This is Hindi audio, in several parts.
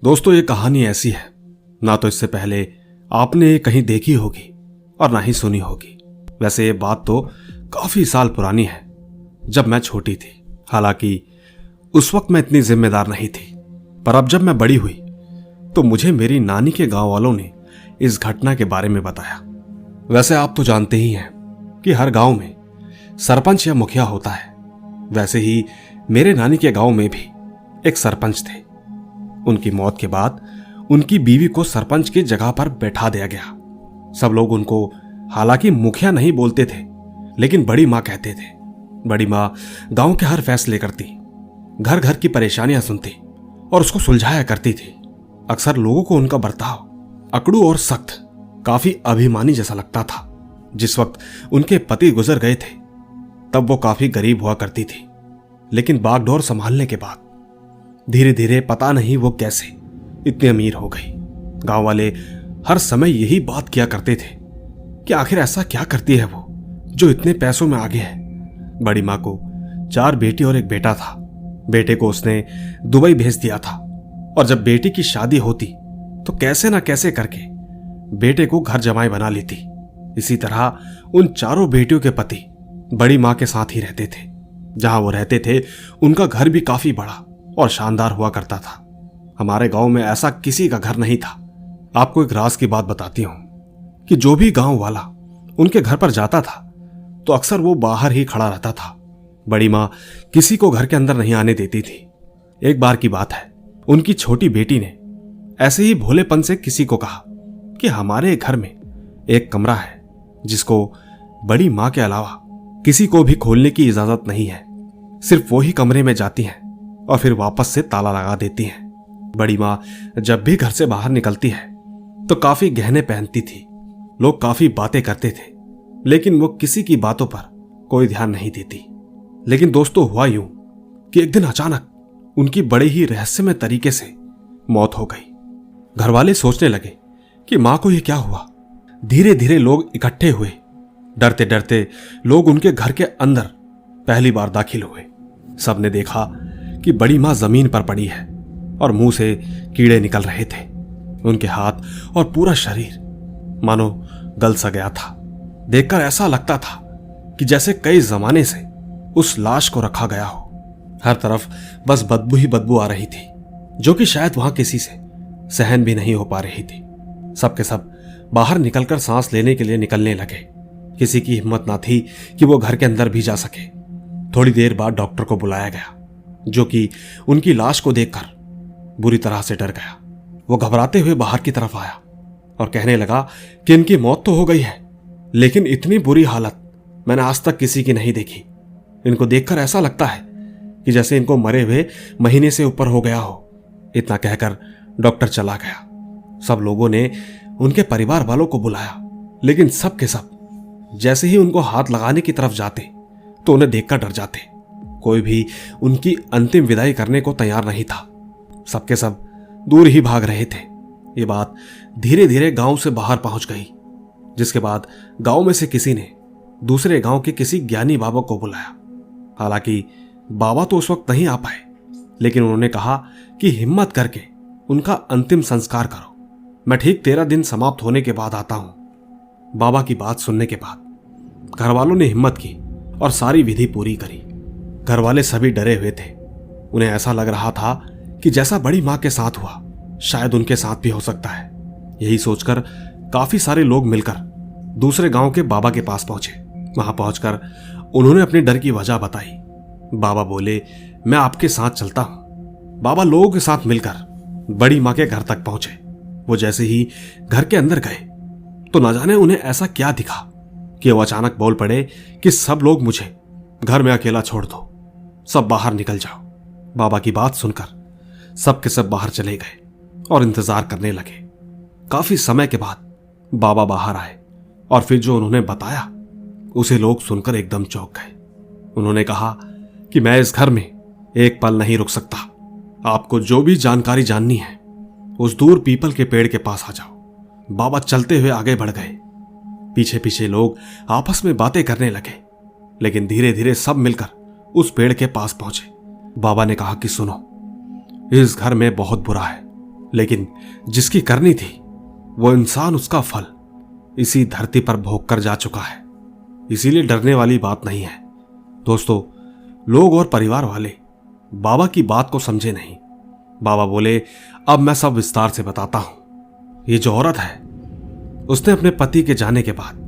दोस्तों, ये कहानी ऐसी है, ना तो इससे पहले आपने कहीं देखी होगी और ना ही सुनी होगी। वैसे ये बात तो काफी साल पुरानी है, जब मैं छोटी थी। हालांकि उस वक्त मैं इतनी जिम्मेदार नहीं थी, पर अब जब मैं बड़ी हुई तो मुझे मेरी नानी के गांव वालों ने इस घटना के बारे में बताया। वैसे आप तो जानते ही हैं कि हर गांव में सरपंच या मुखिया होता है। वैसे ही मेरे नानी के गांव में भी एक सरपंच थे। उनकी मौत के बाद उनकी बीवी को सरपंच की जगह पर बैठा दिया गया। सब लोग उनको हालांकि मुखिया नहीं बोलते थे, लेकिन बड़ी मां कहते थे। बड़ी मां गांव के हर फैसले करती, घर घर की परेशानियां सुनती और उसको सुलझाया करती थी। अक्सर लोगों को उनका बर्ताव अकड़ू और सख्त, काफी अभिमानी जैसा लगता था। जिस वक्त उनके पति गुजर गए थे तब वो काफी गरीब हुआ करती थी, लेकिन बागडोर संभालने के बाद धीरे धीरे पता नहीं वो कैसे इतनी अमीर हो गई। गांव वाले हर समय यही बात किया करते थे कि आखिर ऐसा क्या करती है वो जो इतने पैसों में आगे है। बड़ी मां को 4 बेटी और एक बेटा था। बेटे को उसने दुबई भेज दिया था और जब बेटी की शादी होती तो कैसे ना कैसे करके बेटे को घर जमाई बना लेती। इसी तरह उन 4 बेटियों के पति बड़ी मां के साथ ही रहते थे। जहां वो रहते थे उनका घर भी काफी बड़ा और शानदार हुआ करता था। हमारे गांव में ऐसा किसी का घर नहीं था। आपको एक राज की बात बताती हूं कि जो भी गांव वाला उनके घर पर जाता था तो अक्सर वो बाहर ही खड़ा रहता था। बड़ी मां किसी को घर के अंदर नहीं आने देती थी। एक बार की बात है, उनकी छोटी बेटी ने ऐसे ही भोलेपन से किसी को कहा कि हमारे घर में एक कमरा है जिसको बड़ी मां के अलावा किसी को भी खोलने की इजाजत नहीं है। सिर्फ वो ही कमरे में जाती हैं और फिर वापस से ताला लगा देती हैं। बड़ी मां जब भी घर से बाहर निकलती है तो काफी गहने पहनती थी। लोग काफी बातें करते थे, लेकिन वो किसी की बातों पर कोई ध्यान नहीं देती। लेकिन दोस्तों, हुआ यूं कि एक दिन अचानक उनकी बड़े ही रहस्यमय तरीके से मौत हो गई। घर वाले सोचने लगे कि मां को ये क्या हुआ। धीरे धीरे लोग इकट्ठे हुए। डरते डरते लोग उनके घर के अंदर पहली बार दाखिल हुए। सबने देखा कि बड़ी मां जमीन पर पड़ी है और मुंह से कीड़े निकल रहे थे। उनके हाथ और पूरा शरीर मानो गल सा गया था। देखकर ऐसा लगता था कि जैसे कई जमाने से उस लाश को रखा गया हो। हर तरफ बस बदबू ही बदबू आ रही थी, जो कि शायद वहां किसी से सहन भी नहीं हो पा रही थी। सबके सब बाहर निकलकर सांस लेने के लिए निकलने लगे। किसी की हिम्मत ना थी कि वो घर के अंदर भी जा सके। थोड़ी देर बाद डॉक्टर को बुलाया गया, जो कि उनकी लाश को देखकर बुरी तरह से डर गया। वो घबराते हुए बाहर की तरफ आया और कहने लगा कि इनकी मौत तो हो गई है, लेकिन इतनी बुरी हालत मैंने आज तक किसी की नहीं देखी। इनको देखकर ऐसा लगता है कि जैसे इनको मरे हुए महीने से ऊपर हो गया हो। इतना कहकर डॉक्टर चला गया। सब लोगों ने उनके परिवार वालों को बुलाया, लेकिन सब के सब जैसे ही उनको हाथ लगाने की तरफ जाते तो उन्हें देखकर डर जाते। कोई भी उनकी अंतिम विदाई करने को तैयार नहीं था। सबके सब दूर ही भाग रहे थे। ये बात धीरे धीरे गांव से बाहर पहुंच गई, जिसके बाद गांव में से किसी ने दूसरे गांव के किसी ज्ञानी बाबा को बुलाया। हालांकि बाबा तो उस वक्त नहीं आ पाए, लेकिन उन्होंने कहा कि हिम्मत करके उनका अंतिम संस्कार करो। मैं ठीक 13 दिन समाप्त होने के बाद आता हूं। बाबा की बात सुनने के बाद घर वालों ने हिम्मत की और सारी विधि पूरी करी। घर वाले सभी डरे हुए थे। उन्हें ऐसा लग रहा था कि जैसा बड़ी मां के साथ हुआ शायद उनके साथ भी हो सकता है। यही सोचकर काफी सारे लोग मिलकर दूसरे गांव के बाबा के पास पहुंचे। वहां पहुंचकर उन्होंने अपने डर की वजह बताई। बाबा बोले, मैं आपके साथ चलता हूं। बाबा लोगों के साथ मिलकर बड़ी मां के घर तक पहुंचे। वो जैसे ही घर के अंदर गए तो न जाने उन्हें ऐसा क्या दिखा कि वो अचानक बोल पड़े कि सब लोग मुझे घर में अकेला छोड़ दो, सब बाहर निकल जाओ। बाबा की बात सुनकर सब के सब बाहर चले गए और इंतजार करने लगे। काफी समय के बाद बाबा बाहर आए और फिर जो उन्होंने बताया उसे लोग सुनकर एकदम चौंक गए। उन्होंने कहा कि मैं इस घर में एक पल नहीं रुक सकता। आपको जो भी जानकारी जाननी है उस दूर पीपल के पेड़ के पास आ जाओ। बाबा चलते हुए आगे बढ़ गए। पीछे पीछे लोग आपस में बातें करने लगे, लेकिन धीरे धीरे सब मिलकर उस पेड़ के पास पहुंचे। बाबा ने कहा कि सुनो, इस घर में बहुत बुरा है लेकिन जिसकी करनी थी वो इंसान उसका फल इसी धरती पर भोग कर जा चुका है। इसीलिए डरने वाली बात नहीं है। दोस्तों, लोग और परिवार वाले बाबा की बात को समझे नहीं। बाबा बोले, अब मैं सब विस्तार से बताता हूं। ये जो औरत है, उसने अपने पति के जाने के बाद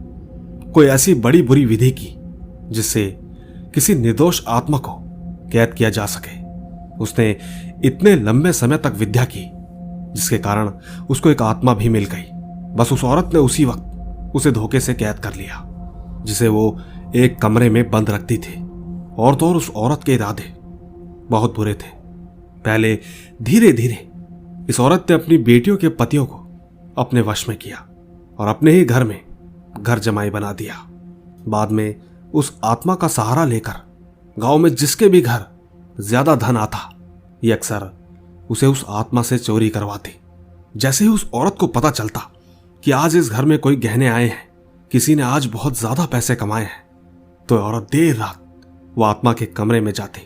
कोई ऐसी बड़ी बुरी विधि की जिससे किसी निर्दोष आत्मा को कैद किया जा सके। उसने इतने लंबे समय तक विद्या की जिसके कारण उसको एक आत्मा भी मिल गई। बस उस औरत ने उसी वक्त उसे धोखे से कैद कर लिया, जिसे वो एक कमरे में बंद रखती थी। और तो और उस औरत के इरादे बहुत बुरे थे। पहले धीरे धीरे इस औरत ने अपनी बेटियों के पतियों को अपने वश में किया और अपने ही घर में घर जमाई बना दिया। बाद में उस आत्मा का सहारा लेकर गांव में जिसके भी घर ज्यादा धन आता, ये अक्सर उसे उस आत्मा से चोरी करवाती। जैसे ही उस औरत को पता चलता कि आज इस घर में कोई गहने आए हैं, किसी ने आज बहुत ज्यादा पैसे कमाए हैं, तो औरत देर रात वो आत्मा के कमरे में जाती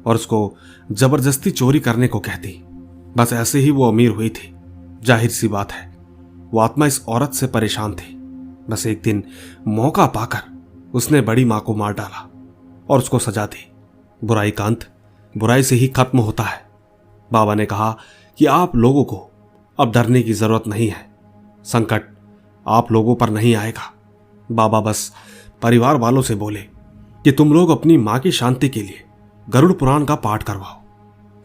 और उसको जबरदस्ती चोरी करने को कहती। बस ऐसे ही वो अमीर हुई थी। जाहिर सी बात है, वो आत्मा इस औरत से परेशान थी। बस एक दिन मौका पाकर उसने बड़ी मां को मार डाला और उसको सजा दी। बुराई का अंत बुराई से ही खत्म होता है। बाबा ने कहा कि आप लोगों को अब डरने की जरूरत नहीं है। संकट आप लोगों पर नहीं आएगा। बाबा बस परिवार वालों से बोले कि तुम लोग अपनी मां की शांति के लिए गरुड़ पुराण का पाठ करवाओ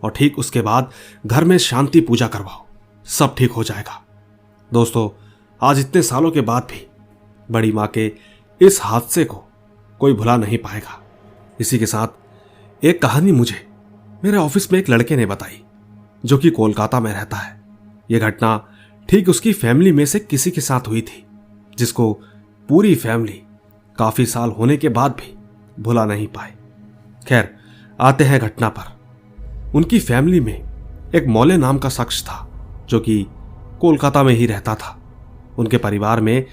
और ठीक उसके बाद घर में शांति पूजा करवाओ, सब ठीक हो जाएगा। दोस्तों, आज इतने सालों के बाद भी बड़ी मां के इस हादसे को कोई भुला नहीं पाएगा। इसी के साथ एक कहानी मुझे मेरे ऑफिस में एक लड़के ने बताई जो कि कोलकाता में रहता है। यह घटना ठीक उसकी फैमिली में से किसी के साथ हुई थी, जिसको पूरी फैमिली काफी साल होने के बाद भी भुला नहीं पाए। खैर, आते हैं घटना पर। उनकी फैमिली में एक मौले नाम का शख्स था जो कि कोलकाता में ही रहता था। उनके परिवार में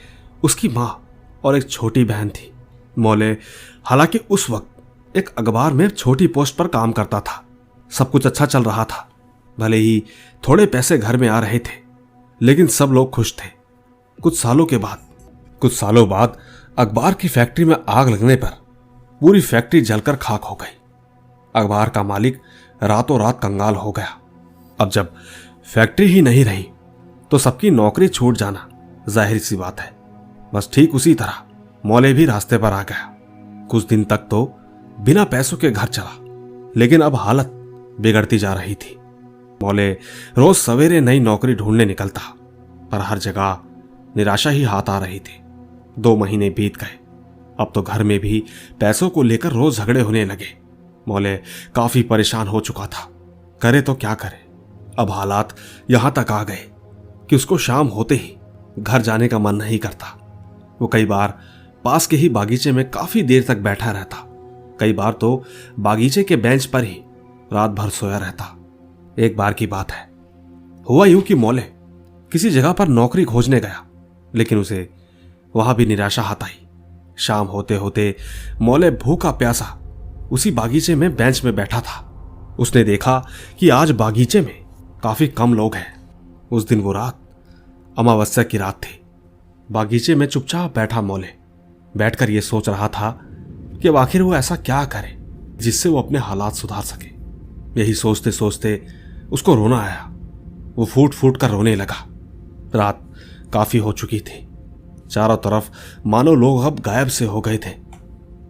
उसकी मां और एक छोटी बहन थी। मौले हालांकि उस वक्त एक अखबार में छोटी पोस्ट पर काम करता था। सब कुछ अच्छा चल रहा था। भले ही थोड़े पैसे घर में आ रहे थे, लेकिन सब लोग खुश थे। कुछ सालों बाद अखबार की फैक्ट्री में आग लगने पर पूरी फैक्ट्री जलकर खाक हो गई। अखबार का मालिक रातों रात कंगाल हो गया। अब जब फैक्ट्री ही नहीं रही तो सबकी नौकरी छूट जाना जाहिर सी बात है। बस ठीक उसी तरह मौले भी रास्ते पर आ गया। कुछ दिन तक तो बिना पैसों के घर चला, लेकिन अब हालत बिगड़ती जा रही थी। मौले रोज सवेरे नई नौकरी ढूंढने निकलता, पर हर जगह निराशा ही हाथ आ रही थी। 2 महीने बीत गए। अब तो घर में भी पैसों को लेकर रोज झगड़े होने लगे। मौले काफी परेशान हो चुका था। करे तो क्या करे। अब हालात यहां तक आ गए कि उसको शाम होते ही घर जाने का मन नहीं करता। वो कई बार पास के ही बागीचे में काफी देर तक बैठा रहता। कई बार तो बागीचे के बेंच पर ही रात भर सोया रहता। एक बार की बात है, हुआ यूं कि मौले किसी जगह पर नौकरी खोजने गया, लेकिन उसे वहां भी निराशा हाथ आई। शाम होते होते मौले भूखा प्यासा उसी बागीचे में बेंच में बैठा था। उसने देखा कि आज बागीचे में काफी कम लोग हैं। उस दिन वो रात अमावस्या की रात थी। बागीचे में चुपचाप बैठा मौले बैठकर ये सोच रहा था कि अब आखिर वो ऐसा क्या करे जिससे वो अपने हालात सुधार सके। यही सोचते सोचते उसको रोना आया। वो फूट फूट कर रोने लगा। रात काफी हो चुकी थी। चारों तरफ मानो लोग अब गायब से हो गए थे।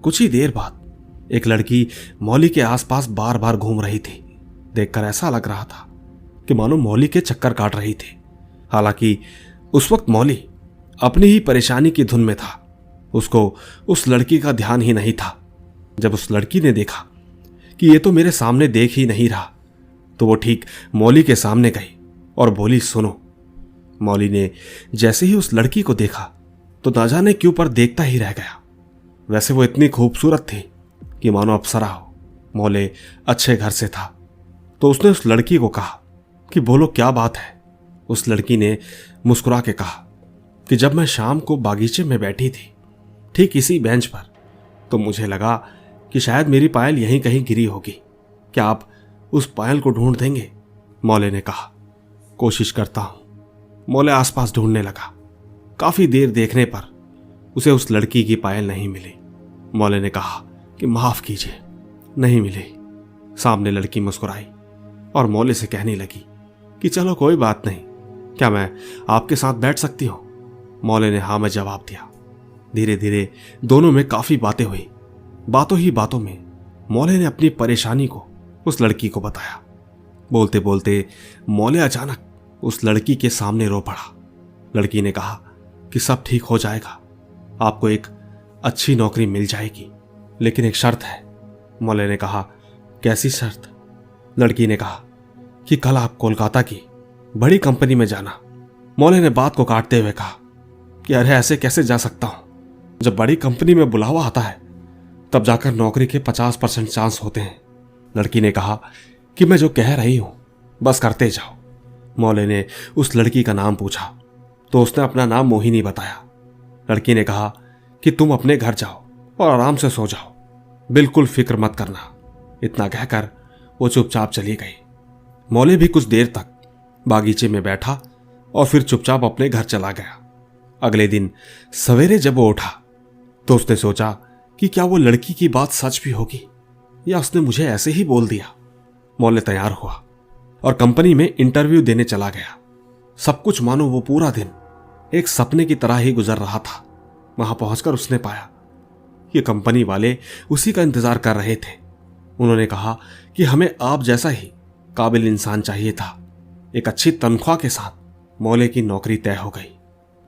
कुछ ही देर बाद एक लड़की मौली के आसपास बार बार घूम रही थी। देखकर ऐसा लग रहा था कि मानो मौली के चक्कर काट रही थी। हालांकि उस वक्त मौली अपनी ही परेशानी की धुन में था। उसको उस लड़की का ध्यान ही नहीं था। जब उस लड़की ने देखा कि ये तो मेरे सामने देख ही नहीं रहा, तो वो ठीक मौली के सामने गई और बोली, सुनो। मौली ने जैसे ही उस लड़की को देखा तो ना जाने क्यों पर देखता ही रह गया। वैसे वो इतनी खूबसूरत थी कि मानो अप्सरा हो। मौले अच्छे घर से था, तो उसने उस लड़की को कहा कि बोलो क्या बात है। उस लड़की ने मुस्कुरा के कहा कि जब मैं शाम को बागीचे में बैठी थी ठीक इसी बेंच पर, तो मुझे लगा कि शायद मेरी पायल यहीं कहीं गिरी होगी। क्या आप उस पायल को ढूंढ देंगे? मौले ने कहा। कोशिश करता हूं। मोले आसपास ढूंढने लगा। काफी देर देखने पर उसे उस लड़की की पायल नहीं मिली। मोले ने कहा कि माफ कीजिए, नहीं मिली। सामने लड़की मुस्कुराई और मोले से कहने लगी कि चलो कोई बात नहीं, क्या मैं आपके साथ बैठ सकती हूं? मोले ने हाँ में जवाब दिया। धीरे धीरे दोनों में काफी बातें हुई। बातों ही बातों में मोले ने अपनी परेशानी को उस लड़की को बताया। बोलते बोलते मोले अचानक उस लड़की के सामने रो पड़ा। लड़की ने कहा कि सब ठीक हो जाएगा, आपको एक अच्छी नौकरी मिल जाएगी, लेकिन एक शर्त है। मोले ने कहा कैसी शर्त? लड़की ने कहा कि कल आप कोलकाता की बड़ी कंपनी में जाना। मोले ने बात को काटते हुए कहा कि अरे ऐसे कैसे जा सकता हूं? जब बड़ी कंपनी में बुलावा आता है तब जाकर नौकरी के 50% चांस होते हैं। लड़की ने कहा कि मैं जो कह रही हूं बस करते जाओ। मोले ने उस लड़की का नाम पूछा तो उसने अपना नाम मोहिनी बताया। लड़की ने कहा कि तुम अपने घर जाओ और आराम से सो जाओ, बिल्कुल फिक्र मत करना। इतना कहकर वो चुपचाप चली गई। मोले भी कुछ देर तक बागीचे में बैठा और फिर चुपचाप अपने घर चला गया। अगले दिन सवेरे जब वो उठा तो उसने सोचा कि क्या वो लड़की की बात सच भी होगी या उसने मुझे ऐसे ही बोल दिया। मोले तैयार हुआ और कंपनी में इंटरव्यू देने चला गया। सब कुछ मानो वो पूरा दिन एक सपने की तरह ही गुजर रहा था। वहां पहुंचकर उसने पाया कि कंपनी वाले उसी का इंतजार कर रहे थे। उन्होंने कहा कि हमें आप जैसा ही काबिल इंसान चाहिए था। एक अच्छी तनख्वाह के साथ मोले की नौकरी तय हो गई।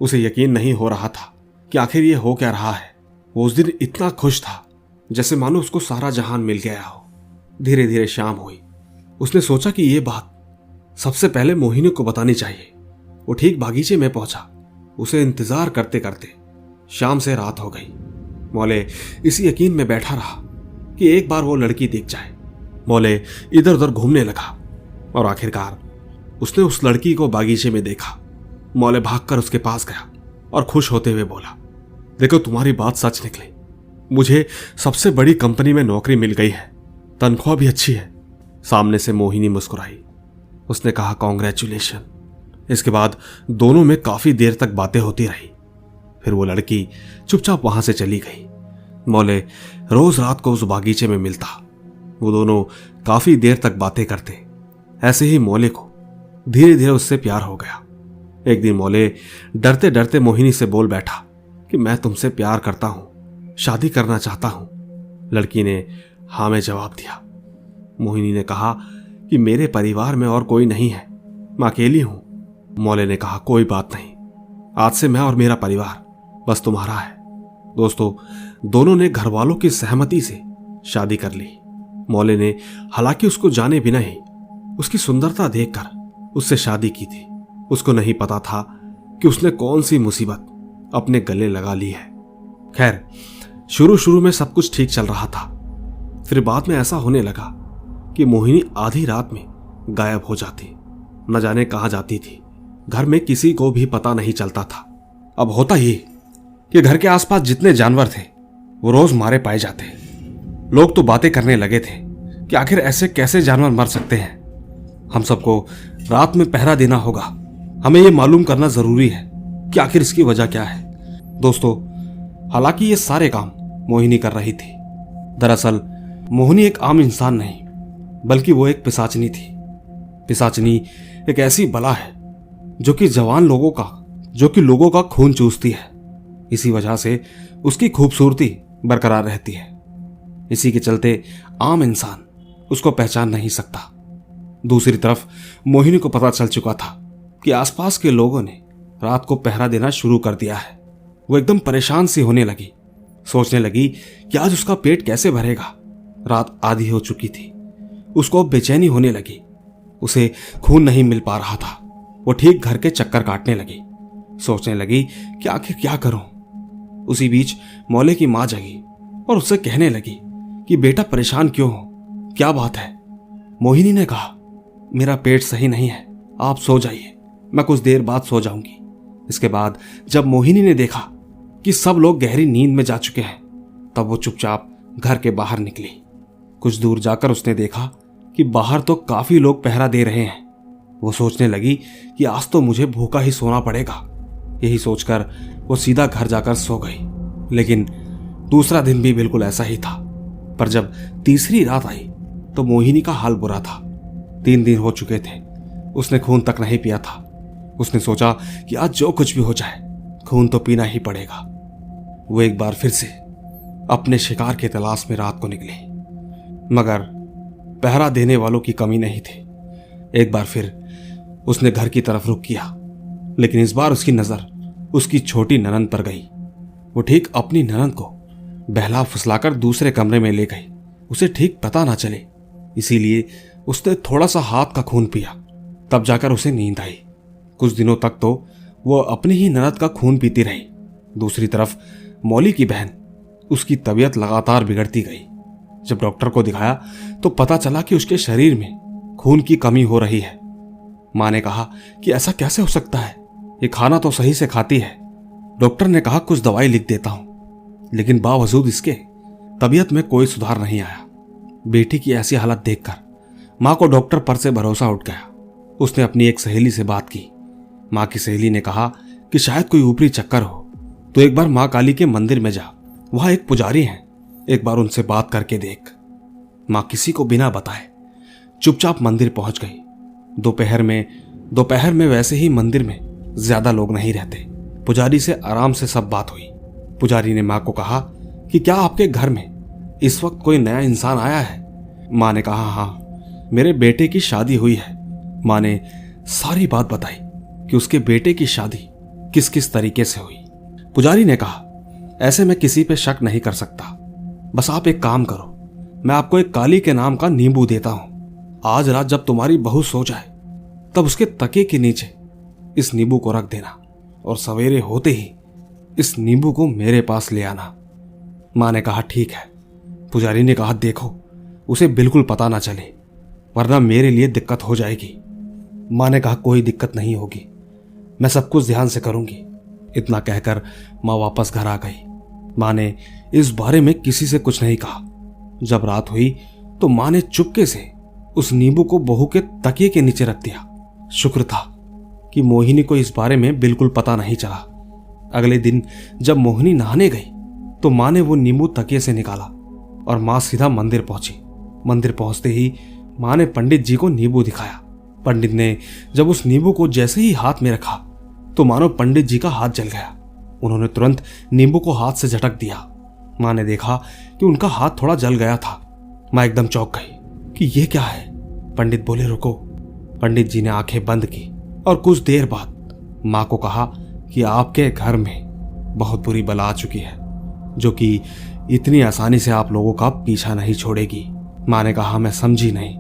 उसे यकीन नहीं हो रहा था कि आखिर ये हो क्या रहा है। वो उस दिन इतना खुश था जैसे मानो उसको सारा जहान मिल गया हो। धीरे धीरे शाम हुई। उसने सोचा कि ये बात सबसे पहले मोहिनी को बतानी चाहिए। वो ठीक बागीचे में पहुंचा। उसे इंतजार करते करते शाम से रात हो गई। मोले इसी यकीन में बैठा रहा कि एक बार वो लड़की दिख जाए। मोले इधर उधर घूमने लगा और आखिरकार उसने उस लड़की को बागीचे में देखा। मोले भागकर उसके पास गया और खुश होते हुए बोला, देखो तुम्हारी बात सच निकली। मुझे सबसे बड़ी कंपनी में नौकरी मिल गई है, तनख्वाह भी अच्छी है। सामने से मोहिनी मुस्कुराई। उसने कहा कॉन्ग्रेचुलेशन। इसके बाद दोनों में काफी देर तक बातें होती रही। फिर वो लड़की चुपचाप वहां से चली गई। मोले रोज रात को उस बागीचे में मिलता। वो दोनों काफी देर तक बातें करते। ऐसे ही मोले को धीरे धीरे उससे प्यार हो गया। एक दिन मोले डरते डरते मोहिनी से बोल बैठा कि मैं तुमसे प्यार करता हूं, शादी करना चाहता हूं। लड़की ने हाँ में जवाब दिया। मोहिनी ने कहा कि मेरे परिवार में और कोई नहीं है, मैं अकेली हूं। मोले ने कहा कोई बात नहीं, आज से मैं और मेरा परिवार बस तुम्हारा है। दोस्तों, दोनों ने घर वालों की सहमति से शादी कर ली। मोले ने हालांकि उसको जाने बिना ही उसकी सुंदरता देखकर उससे शादी की थी। उसको नहीं पता था कि उसने कौन सी मुसीबत अपने गले लगा ली है। खैर, शुरू शुरू में सब कुछ ठीक चल रहा था। फिर बाद में ऐसा होने लगा कि मोहिनी आधी रात में गायब हो जाती, न जाने कहां जाती थी। घर में किसी को भी पता नहीं चलता था। अब होता ही कि घर के आसपास जितने जानवर थे वो रोज मारे पाए जाते। लोग तो बातें करने लगे थे कि आखिर ऐसे कैसे जानवर मर सकते हैं। हम सबको रात में पहरा देना होगा। हमें यह मालूम करना जरूरी है कि आखिर इसकी वजह क्या है। दोस्तों, हालांकि ये सारे काम मोहिनी कर रही थी। दरअसल मोहिनी एक आम इंसान नहीं, बल्कि वो एक पिशाचनी थी। पिशाचनी एक ऐसी बला है जो कि जवान लोगों का खून चूसती है। इसी वजह से उसकी खूबसूरती बरकरार रहती है। इसी के चलते आम इंसान उसको पहचान नहीं सकता। दूसरी तरफ मोहिनी को पता चल चुका था कि आसपास के लोगों ने रात को पहरा देना शुरू कर दिया है। वो एकदम परेशान सी होने लगी। सोचने लगी कि आज उसका पेट कैसे भरेगा। रात आधी हो चुकी थी। उसको बेचैनी होने लगी। उसे खून नहीं मिल पा रहा था। वो ठीक घर के चक्कर काटने लगी। सोचने लगी कि आखिर क्या करूं। उसी बीच मोले की मां जगी और उससे कहने लगी कि बेटा परेशान क्यों हो, क्या बात है। मोहिनी ने कहा, मेरा पेट सही नहीं है, आप सो जाइए, मैं कुछ देर बाद सो जाऊंगी। इसके बाद जब मोहिनी ने देखा कि सब लोग गहरी नींद में जा चुके हैं, तब वो चुपचाप घर के बाहर निकली। कुछ दूर जाकर उसने देखा कि बाहर तो काफी लोग पहरा दे रहे हैं। वो सोचने लगी कि आज तो मुझे भूखा ही सोना पड़ेगा। यही सोचकर वो सीधा घर जाकर सो गई। लेकिन दूसरा दिन भी बिल्कुल ऐसा ही था। पर जब तीसरी रात आई तो मोहिनी का हाल बुरा था। 3 दिन हो चुके थे, उसने खून तक नहीं पिया था। उसने सोचा कि आज जो कुछ भी हो जाए खून तो पीना ही पड़ेगा। वो एक बार फिर से अपने शिकार की तलाश में रात को निकले, मगर पहरा देने वालों की कमी नहीं थी। एक बार फिर उसने घर की तरफ रुख किया, लेकिन इस बार उसकी नजर उसकी छोटी ननंद पर गई। वो ठीक अपनी ननंद को बहला फुसलाकर दूसरे कमरे में ले गई, उसे ठीक पता ना चले। इसीलिए उसने थोड़ा सा हाथ का खून पिया, तब जाकर उसे नींद आई। कुछ दिनों तक तो वो अपनी ही ननद का खून पीती रही। दूसरी तरफ मौली की बहन, उसकी तबीयत लगातार बिगड़ती गई। जब डॉक्टर को दिखाया तो पता चला कि उसके शरीर में खून की कमी हो रही है। मां ने कहा कि ऐसा कैसे हो सकता है, ये खाना तो सही से खाती है। डॉक्टर ने कहा कुछ दवाई लिख देता हूं, लेकिन बावजूद इसके तबीयत में कोई सुधार नहीं आया। बेटी की ऐसी हालत देखकर मां को डॉक्टर पर से भरोसा उठ गया। उसने अपनी एक सहेली से बात की। मां की सहेली ने कहा कि शायद कोई ऊपरी चक्कर हो, तो एक बार मां काली के मंदिर में जा, वहां एक पुजारी हैं, एक बार उनसे बात करके देख। मां किसी को बिना बताए चुपचाप मंदिर पहुंच गई। दोपहर में वैसे ही मंदिर में ज्यादा लोग नहीं रहते। पुजारी से आराम से सब बात हुई। पुजारी ने मां को कहा कि क्या आपके घर में इस वक्त कोई नया इंसान आया है? मां ने कहा हाँ, मेरे बेटे की शादी हुई है। मां ने सारी बात बताई कि उसके बेटे की शादी किस किस तरीके से हुई। पुजारी ने कहा ऐसे में किसी पे शक नहीं कर सकता, बस आप एक काम करो, मैं आपको एक काली के नाम का नींबू देता हूं। आज रात जब तुम्हारी बहू सो जाए तब उसके तकिए के नीचे इस नींबू को रख देना और सवेरे होते ही इस नींबू को मेरे पास ले आना। मां ने कहा ठीक है। पुजारी ने कहा देखो, उसे बिल्कुल पता ना चले, वरना मेरे लिए दिक्कत हो जाएगी। मां ने कहा कोई दिक्कत नहीं होगी, मैं सब कुछ ध्यान से करूंगी। इतना कहकर मां वापस घर आ गई। मां ने इस बारे में किसी से कुछ नहीं कहा। जब रात हुई तो मां ने चुपके से उस नींबू को बहू के तकिए के नीचे रख दिया। शुक्र था कि मोहिनी को इस बारे में बिल्कुल पता नहीं चला। अगले दिन जब मोहिनी नहाने गई तो मां ने वो नींबू तकिए से निकाला और मां सीधा मंदिर पहुंची। मंदिर पहुंचते ही मां ने पंडित जी को नींबू दिखाया। पंडित ने जब उस नींबू को जैसे ही हाथ में रखा तो मानो पंडित जी का हाथ जल गया। उन्होंने तुरंत नींबू को हाथ से झटक दिया। मां ने देखा कि उनका हाथ थोड़ा जल गया था। मां एकदम चौंक गई कि ये क्या है। पंडित बोले रुको। पंडित जी ने आंखें बंद की और कुछ देर बाद मां को कहा कि आपके घर में बहुत बुरी बला आ चुकी है, जो कि इतनी आसानी से आप लोगों का पीछा नहीं छोड़ेगी। मां ने कहा मैं समझी नहीं।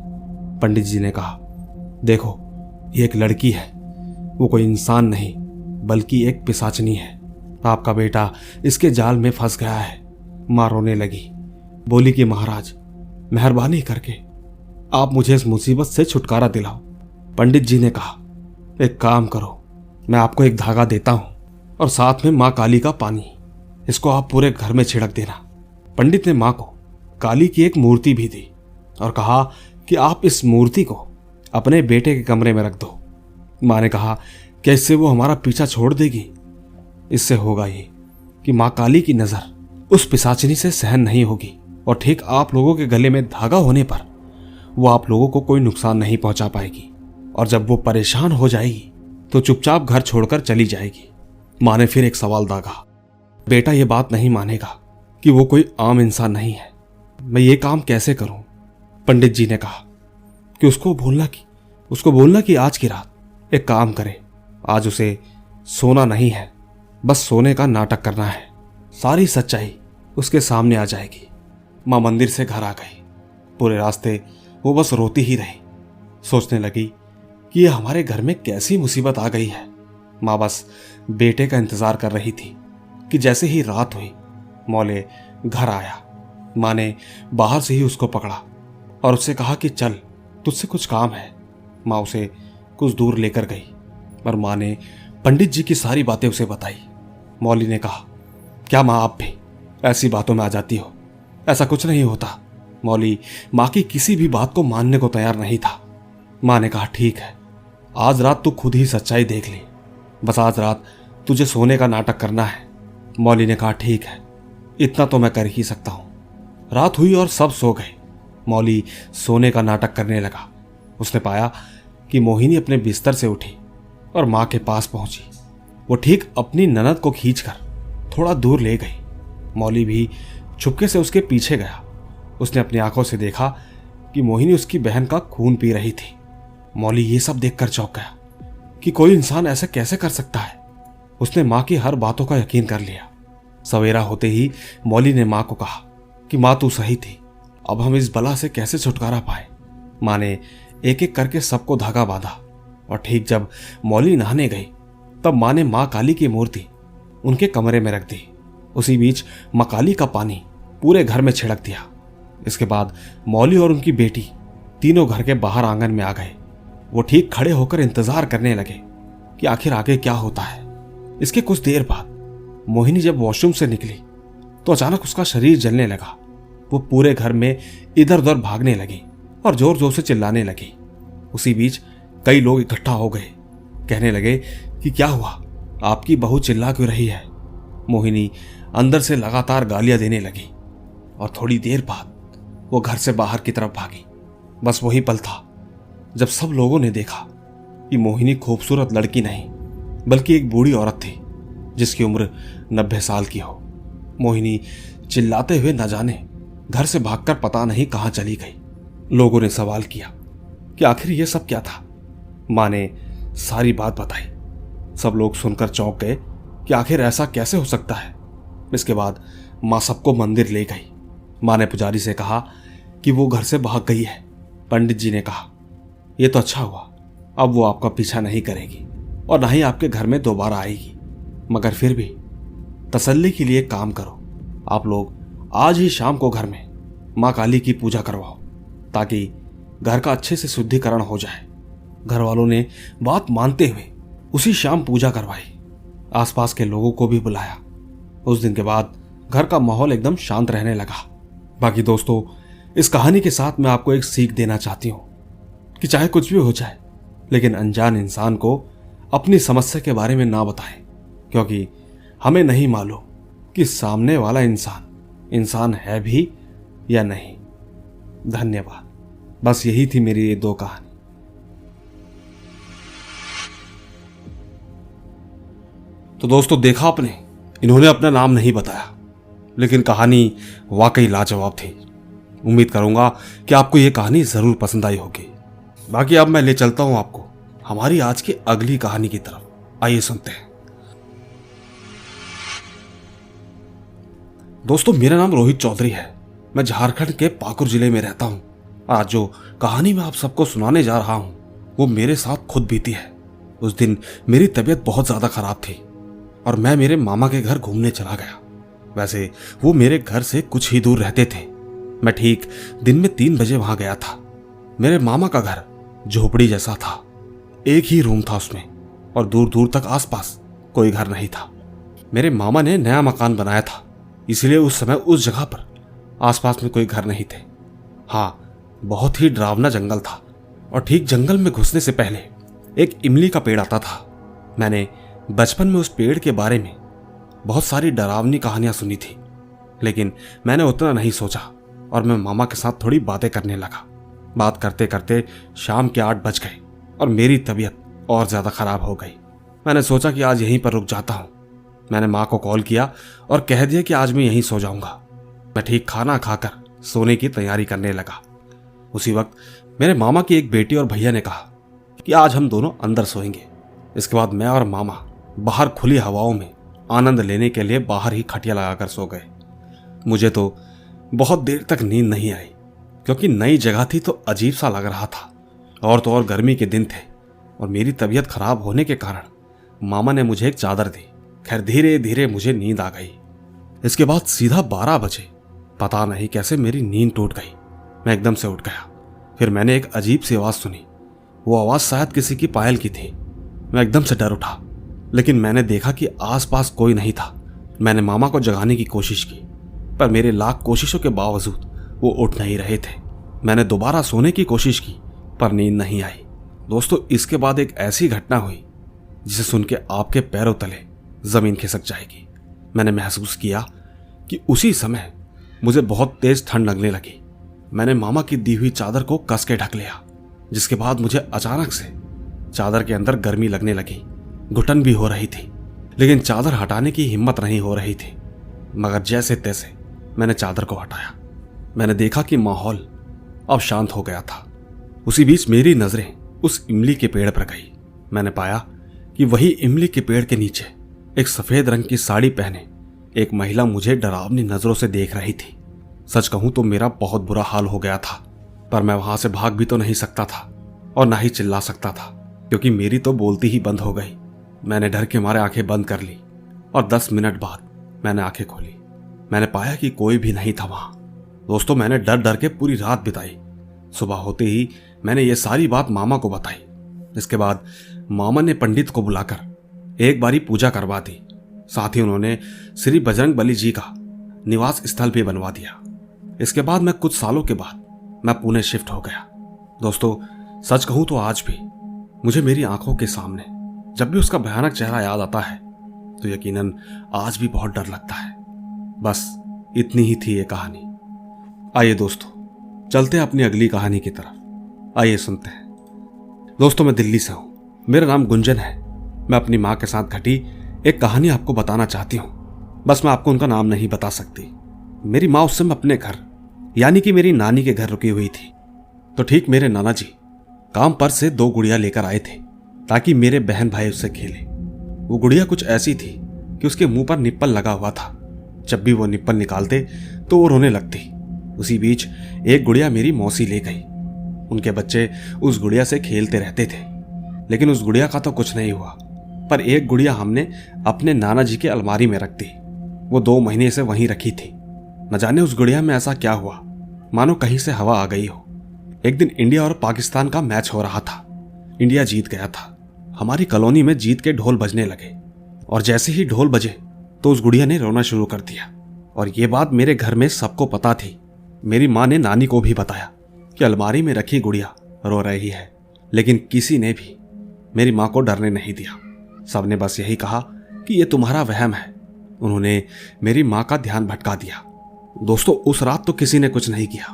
पंडित जी ने कहा देखो, ये एक लड़की है, वो कोई इंसान नहीं बल्कि एक पिशाचनी है। आपका बेटा इसके जाल में फंस गया है। मां रोने लगी, बोली कि महाराज मेहरबानी करके आप मुझे इस मुसीबत से छुटकारा दिलाओ। पंडित जी ने कहा एक काम करो, मैं आपको एक धागा देता हूं और साथ में मां काली का पानी, इसको आप पूरे घर में छिड़क देना। पंडित ने मां को काली की एक मूर्ति भी दी और कहा कि आप इस मूर्ति को अपने बेटे के कमरे में रख दो। मां ने कहा क्या इससे वो हमारा पीछा छोड़ देगी? इससे होगा ये कि मां काली की नजर उस पिशाचिनी से सहन नहीं होगी और ठीक आप लोगों के गले में धागा होने पर वो आप लोगों को कोई नुकसान नहीं पहुंचा पाएगी, और जब वो परेशान हो जाएगी तो चुपचाप घर छोड़कर चली जाएगी। मां ने फिर एक सवाल दागा, बेटा ये बात नहीं मानेगा कि वो कोई आम इंसान नहीं है, मैं ये काम कैसे करूं? पंडित जी ने कहा कि उसको बोलना कि आज की रात एक काम करे, आज उसे सोना नहीं है, बस सोने का नाटक करना है। सारी सच्चाई उसके सामने आ जाएगी। मां मंदिर से घर आ गई। पूरे रास्ते वो बस रोती ही रही। सोचने लगी कि ये हमारे घर में कैसी मुसीबत आ गई है। मां बस बेटे का इंतजार कर रही थी कि जैसे ही रात हुई मौले घर आया। मां ने बाहर से ही उसको पकड़ा और उससे कहा कि चल, तुझसे कुछ काम है। मां उसे कुछ दूर लेकर गई और मां ने पंडित जी की सारी बातें उसे बताई। मौली ने कहा क्या मां आप भी ऐसी बातों में आ जाती हो? ऐसा कुछ नहीं होता। मौली मां की किसी भी बात को मानने को तैयार नहीं था। मां ने कहा ठीक है, आज रात तू खुद ही सच्चाई देख ली। बस आज रात तुझे सोने का नाटक करना है। मौली ने कहा, ठीक है, इतना तो मैं कर ही सकता हूं। रात हुई और सब सो गए। मौली सोने का नाटक करने लगा। उसने पाया कि मोहिनी अपने बिस्तर से उठी और मां के पास पहुंची। वो ठीक अपनी ननद को खींचकर थोड़ा दूर ले गई। मौली भी चुपके से उसके पीछे गया। उसने अपनी आंखों से देखा कि मोहिनी उसकी बहन का खून पी रही थी। मौली ये सब देखकर चौंक गया कि कोई इंसान ऐसा कैसे कर सकता है। उसने मां की हर बातों का यकीन कर लिया। सवेरा होते ही मौली ने मां को कहा कि मां तू सही थी, अब हम इस बला से कैसे छुटकारा पाए। मां ने एक एक करके सबको धागा बांधा और ठीक जब मौली नहाने गई तब मां ने मां काली की मूर्ति उनके कमरे में रख दी। उसी बीच मां काली का पानी पूरे घर में छिड़क दिया। इसके बाद मौली और उनकी बेटी तीनों घर के बाहर आंगन में आ गए। वो ठीक खड़े होकर इंतजार करने लगे कि आखिर आगे क्या होता है। इसके कुछ देर बाद मोहिनी जब वॉशरूम से निकली तो अचानक उसका शरीर जलने लगा। वो पूरे घर में इधर उधर भागने लगी और जोर जोर से चिल्लाने लगी। उसी बीच कई लोग इकट्ठा हो गए। कहने लगे कि क्या हुआ, आपकी बहू चिल्ला क्यों रही है। मोहिनी अंदर से लगातार गालियां देने लगी और थोड़ी देर बाद वो घर से बाहर की तरफ भागी। बस वही पल था जब सब लोगों ने देखा कि मोहिनी खूबसूरत लड़की नहीं बल्कि एक बूढ़ी औरत थी जिसकी उम्र 90 साल की हो। मोहिनी चिल्लाते हुए न जाने घर से भागकर पता नहीं कहां चली गई। लोगों ने सवाल किया कि आखिर यह सब क्या था। मां ने सारी बात बताई। सब लोग सुनकर चौंक गए कि आखिर ऐसा कैसे हो सकता है। इसके बाद मां सबको मंदिर ले गई। मां ने पुजारी से कहा कि वो घर से भाग गई है। पंडित जी ने कहा, यह तो अच्छा हुआ, अब वो आपका पीछा नहीं करेगी और ना ही आपके घर में दोबारा आएगी। मगर फिर भी तसल्ली के लिए काम करो, आप लोग आज ही शाम को घर में मां काली की पूजा करवाओ ताकि घर का अच्छे से शुद्धिकरण हो जाए। घर वालों ने बात मानते हुए उसी शाम पूजा करवाई। आसपास के लोगों को भी बुलाया। उस दिन के बाद घर का माहौल एकदम शांत रहने लगा। बाकी दोस्तों, इस कहानी के साथ मैं आपको एक सीख देना चाहती हूं कि चाहे कुछ भी हो जाए लेकिन अनजान इंसान को अपनी समस्या के बारे में ना बताएं, क्योंकि हमें नहीं मालूम कि सामने वाला इंसान है भी या नहीं। धन्यवाद। बस यही थी मेरी ये 2 कहानी। तो दोस्तों, देखा आपने, इन्होंने अपना नाम नहीं बताया लेकिन कहानी वाकई लाजवाब थी। उम्मीद करूंगा कि आपको यह कहानी जरूर पसंद आई होगी। बाकी अब मैं ले चलता हूं आपको हमारी आज की अगली कहानी की तरफ। आइए सुनते हैं। दोस्तों, मेरा नाम रोहित चौधरी है। मैं झारखंड के पाकुर जिले में रहता हूं। आज जो कहानी मैं आप सबको सुनाने जा रहा हूं वो मेरे साथ खुद बीती है। उस दिन मेरी तबीयत बहुत ज्यादा खराब थी और मैं मेरे मामा के घर घूमने चला गया। वैसे वो मेरे घर से कुछ ही दूर रहते थे। मैं ठीक दिन में 3 बजे वहां गया था। मेरे मामा का घर झोपड़ी जैसा था। एक ही रूम था उसमें और दूर दूर तक आसपास कोई घर नहीं था। मेरे मामा ने नया मकान बनाया था, इसलिए उस समय उस जगह पर आसपास में कोई घर नहीं थे। हाँ, बहुत ही डरावना जंगल था और ठीक जंगल में घुसने से पहले एक इमली का पेड़ आता था। मैंने बचपन में उस पेड़ के बारे में बहुत सारी डरावनी कहानियां सुनी थी, लेकिन मैंने उतना नहीं सोचा और मैं मामा के साथ थोड़ी बातें करने लगा। बात करते करते शाम के 8 बज गए और मेरी तबीयत और ज्यादा खराब हो गई। मैंने सोचा कि आज यहीं पर रुक जाता हूं। मैंने मां को कॉल किया और कह दिया कि आज मैं यहीं सो जाऊंगा। मैं ठीक खाना खाकर सोने की तैयारी करने लगा। उसी वक्त मेरे मामा की एक बेटी और भैया ने कहा कि आज हम दोनों अंदर सोएंगे। इसके बाद मैं और मामा बाहर खुली हवाओं में आनंद लेने के लिए बाहर ही खटिया लगाकर सो गए। मुझे तो बहुत देर तक नींद नहीं आई, क्योंकि नई जगह थी तो अजीब सा लग रहा था। और तो और गर्मी के दिन थे और मेरी तबीयत खराब होने के कारण मामा ने मुझे एक चादर दी। खैर, धीरे धीरे मुझे नींद आ गई। इसके बाद सीधा 12 बजे पता नहीं कैसे मेरी नींद टूट गई। मैं एकदम से उठ गया। फिर मैंने एक अजीब सी आवाज सुनी। वो आवाज शायद किसी की पायल की थी। मैं एकदम से डर उठा, लेकिन मैंने देखा कि आसपास कोई नहीं था। मैंने मामा को जगाने की कोशिश की, पर मेरे लाख कोशिशों के बावजूद वो उठ नहीं रहे थे। मैंने दोबारा सोने की कोशिश की, पर नींद नहीं आई। दोस्तों इसके बाद एक ऐसी घटना हुई जिसे सुन के आपके पैरों तले जमीन खिसक जाएगी। मैंने महसूस किया कि उसी समय मुझे बहुत तेज ठंड लगने लगी। मैंने मामा की दी हुई चादर को कस के ढक लिया, जिसके बाद मुझे अचानक से चादर के अंदर गर्मी लगने लगी। घुटन भी हो रही थी, लेकिन चादर हटाने की हिम्मत नहीं हो रही थी। मगर जैसे तैसे मैंने चादर को हटाया। मैंने देखा कि माहौल अब शांत हो गया था। उसी बीच मेरी नजरें उस इमली के पेड़ पर गई। मैंने पाया कि वही इमली के पेड़ के नीचे एक सफेद रंग की साड़ी पहने एक महिला मुझे डरावनी नजरों से देख रही थी। सच कहूं तो मेरा बहुत बुरा हाल हो गया था, पर मैं वहां से भाग भी तो नहीं सकता था और ना ही चिल्ला सकता था, क्योंकि मेरी तो बोलती ही बंद हो गई। मैंने डर के मारे आंखें बंद कर ली और 10 मिनट बाद मैंने आंखें खोली। मैंने पाया कि कोई भी नहीं था वहां। दोस्तों मैंने डर डर के पूरी रात बिताई। सुबह होते ही मैंने ये सारी बात मामा को बताई। इसके बाद मामा ने पंडित को बुलाकर एक बारी पूजा करवा दी। साथ ही उन्होंने श्री बजरंग बली जी का निवास स्थल भी बनवा दिया। इसके बाद मैं कुछ सालों के बाद मैं पुणे शिफ्ट हो गया। दोस्तों सच कहूं तो आज भी मुझे मेरी आंखों के सामने जब भी उसका भयानक चेहरा याद आता है तो यकीनन आज भी बहुत डर लगता है। बस इतनी ही थी ये कहानी। आइए दोस्तों चलते हैं अपनी अगली कहानी की तरफ। आइए सुनते हैं। दोस्तों मैं दिल्ली से हूं, मेरा नाम गुंजन है। मैं अपनी मां के साथ घटी एक कहानी आपको बताना चाहती हूं। बस मैं आपको उनका नाम नहीं बता सकती। मेरी मां उस समय अपने घर यानी कि मेरी नानी के घर रुकी हुई थी। तो ठीक मेरे नाना जी काम पर से 2 गुड़िया लेकर आए थे ताकि मेरे बहन भाई उससे खेले। वो गुड़िया कुछ ऐसी थी कि उसके मुंह पर निप्पल लगा हुआ था। जब भी वो निप्पल निकालते तो वो रोने लगती। उसी बीच एक गुड़िया मेरी मौसी ले गई। उनके बच्चे उस गुड़िया से खेलते रहते थे, लेकिन उस गुड़िया का तो कुछ नहीं हुआ। पर एक गुड़िया हमने अपने नाना जी के अलमारी में रख दी। वो 2 महीने से वहीं रखी थी। न जाने उस गुड़िया में ऐसा क्या हुआ, मानो कहीं से हवा आ गई हो। एक दिन इंडिया और पाकिस्तान का मैच हो रहा था। इंडिया जीत गया था। हमारी कॉलोनी में जीत के ढोल बजने लगे और जैसे ही ढोल बजे तो उस गुड़िया ने रोना शुरू कर दिया। और ये बात मेरे घर में सबको पता थी। मेरी माँ ने नानी को भी बताया कि अलमारी में रखी गुड़िया रो रही है, लेकिन किसी ने भी मेरी माँ को डरने नहीं दिया। सबने बस यही कहा कि ये तुम्हारा वहम है। उन्होंने मेरी माँ का ध्यान भटका दिया। दोस्तों उस रात तो किसी ने कुछ नहीं किया,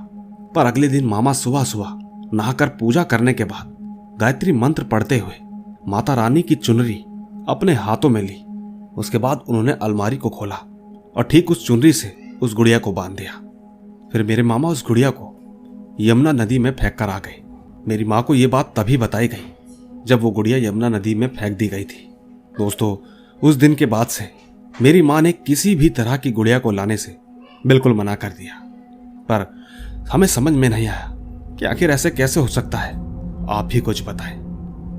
पर अगले दिन मामा सुबह सुबह नहाकर पूजा करने के बाद गायत्री मंत्र पढ़ते हुए माता रानी की चुनरी अपने हाथों में ली। उसके बाद उन्होंने अलमारी को खोला और ठीक उस चुनरी से उस गुड़िया को बांध दिया। फिर मेरे मामा उस गुड़िया को यमुना नदी में फेंक कर आ गए। मेरी माँ को यह बात तभी बताई गई जब वो गुड़िया यमुना नदी में फेंक दी गई थी। दोस्तों उस दिन के बाद से मेरी माँ ने किसी भी तरह की गुड़िया को लाने से बिल्कुल मना कर दिया। पर हमें समझ में नहीं आया कि आखिर ऐसे कैसे हो सकता है। आप भी कुछ बताएं।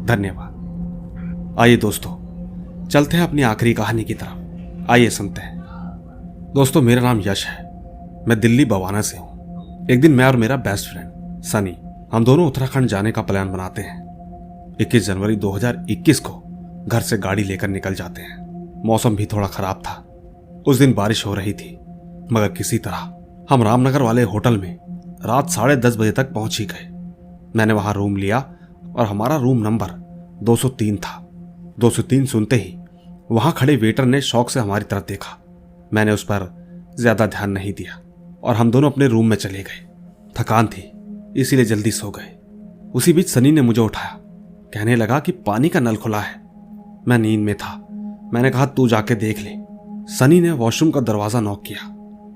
धन्यवाद। आइए दोस्तों चलते हैं अपनी आखिरी कहानी की तरफ। आइए सुनते हैं। दोस्तों मेरा नाम यश है। मैं दिल्ली बवाना से हूं। एक दिन मैं और मेरा बेस्ट फ्रेंड सनी हम दोनों उत्तराखंड जाने का प्लान बनाते हैं। 21 जनवरी 2021 को घर से गाड़ी लेकर निकल जाते हैं। मौसम भी थोड़ा खराब था। उस दिन बारिश हो रही थी, मगर किसी तरह हम रामनगर वाले होटल में रात 10:30 बजे तक पहुंच ही गए। मैंने वहां रूम लिया और हमारा रूम नंबर 203 था। 203 सुनते ही वहां खड़े वेटर ने शौक से हमारी तरफ देखा। मैंने उस पर ज्यादा ध्यान नहीं दिया और हम दोनों अपने रूम में चले गए। थकान थी इसीलिए जल्दी सो गए। उसी बीच सनी ने मुझे उठाया, कहने लगा कि पानी का नल खुला है। मैं नींद में था। मैंने कहा तू जाके देख ले। सनी ने वॉशरूम का दरवाजा नॉक किया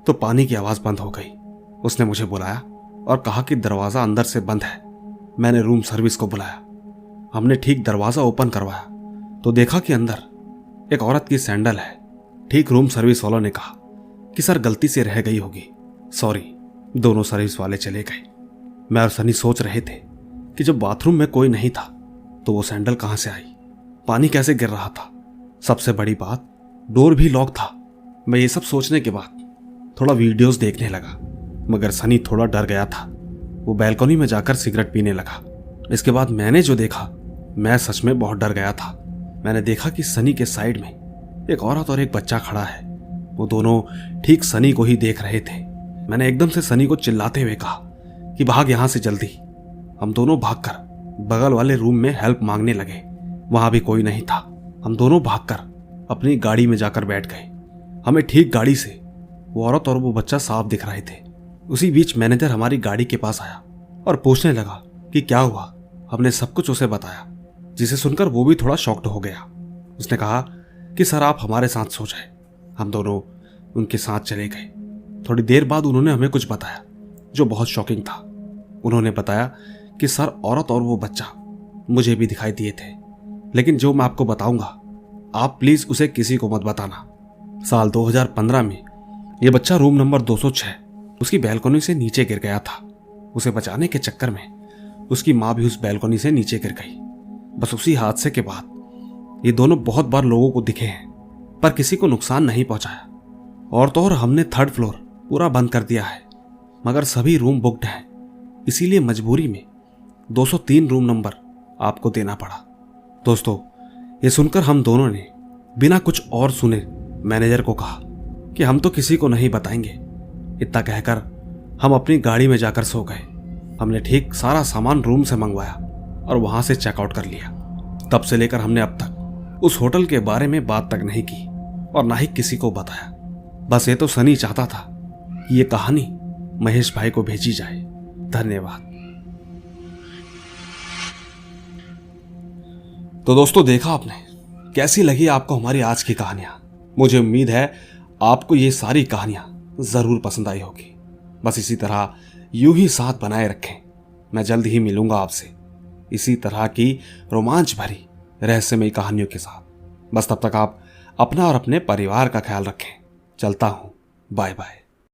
तो पानी की आवाज बंद हो गई। उसने मुझे बुलाया और कहा कि दरवाजा अंदर से बंद है। मैंने रूम सर्विस को बुलाया। हमने ठीक दरवाजा ओपन करवाया तो देखा कि अंदर एक औरत की सैंडल है। ठीक रूम सर्विस वालों ने कहा कि सर गलती से रह गई होगी, सॉरी। दोनों सर्विस वाले चले गए। मैं और सनी सोच रहे थे कि जब बाथरूम में कोई नहीं था तो वो सैंडल कहां से आई, पानी कैसे गिर रहा था। सबसे बड़ी बात डोर भी लॉक था। मैं ये सब सोचने के बाद थोड़ा वीडियोस देखने लगा, मगर सनी थोड़ा डर गया था। वो बैल्कनी में जाकर सिगरेट पीने लगा। इसके बाद मैंने जो देखा, मैं सच में बहुत डर गया था। मैंने देखा कि सनी के साइड में एक औरत और एक बच्चा खड़ा है। वो दोनों ठीक सनी को ही देख रहे थे। मैंने एकदम से सनी को चिल्लाते हुए कहा कि भाग यहां से जल्दी। हम दोनों भागकर बगल वाले रूम में हेल्प मांगने लगे। वहां भी कोई नहीं था। हम दोनों भागकर अपनी गाड़ी में जाकर बैठ गए। हमें ठीक गाड़ी से वो औरत और वो बच्चा साफ दिख रहे थे। उसी बीच मैनेजर हमारी गाड़ी के पास आया और पूछने लगा कि क्या हुआ। हमने सब कुछ उसे बताया, जिसे सुनकर वो भी थोड़ा शॉक्ड हो गया। उसने कहा कि सर आप हमारे साथ सो जाए। हम दोनों उनके साथ चले गए। थोड़ी देर बाद उन्होंने हमें कुछ बताया जो बहुत शॉकिंग था। उन्होंने बताया कि सर औरत और वो बच्चा मुझे भी दिखाई दिए थे, लेकिन जो मैं आपको बताऊंगा आप प्लीज उसे किसी को मत बताना। साल 2015 में ये बच्चा रूम नंबर 206 उसकी बैल्कनी से नीचे गिर गया था। उसे बचाने के चक्कर में उसकी माँ भी उस बैल्कनी से नीचे गिर गई। बस उसी हादसे के बाद ये दोनों बहुत बार लोगों को दिखे हैं, पर किसी को नुकसान नहीं पहुंचाया। और तो और हमने 3rd फ्लोर पूरा बंद कर दिया है, मगर सभी रूम बुक्ड हैं, इसीलिए मजबूरी में 203 रूम नंबर आपको देना पड़ा। दोस्तों, ये सुनकर हम दोनों ने बिना कुछ और सुने मैनेजर को कहा कि हम तो किसी को नहीं बताएंगे। इतना कहकर हम अपनी गाड़ी में जाकर सो गए। हमने ठीक सारा सामान रूम से मंगवाया और वहां से चेकआउट कर लिया। तब से लेकर हमने अब तक उस होटल के बारे में बात तक नहीं की और ना ही किसी को बताया। बस ये तो सनी चाहता था कि ये कहानी महेश भाई को भेजी जाए। धन्यवाद। तो दोस्तों, देखा आपने, कैसी लगी आपको हमारी आज की कहानियां। मुझे उम्मीद है आपको ये सारी कहानियां जरूर पसंद आई होगी। बस इसी तरह यूं ही साथ बनाए रखें। मैं जल्द ही मिलूंगा आपसे इसी तरह की रोमांच भरी रहस्यमयी कहानियों के साथ। बस तब तक आप अपना और अपने परिवार का ख्याल रखें। चलता हूं, बाय बाय।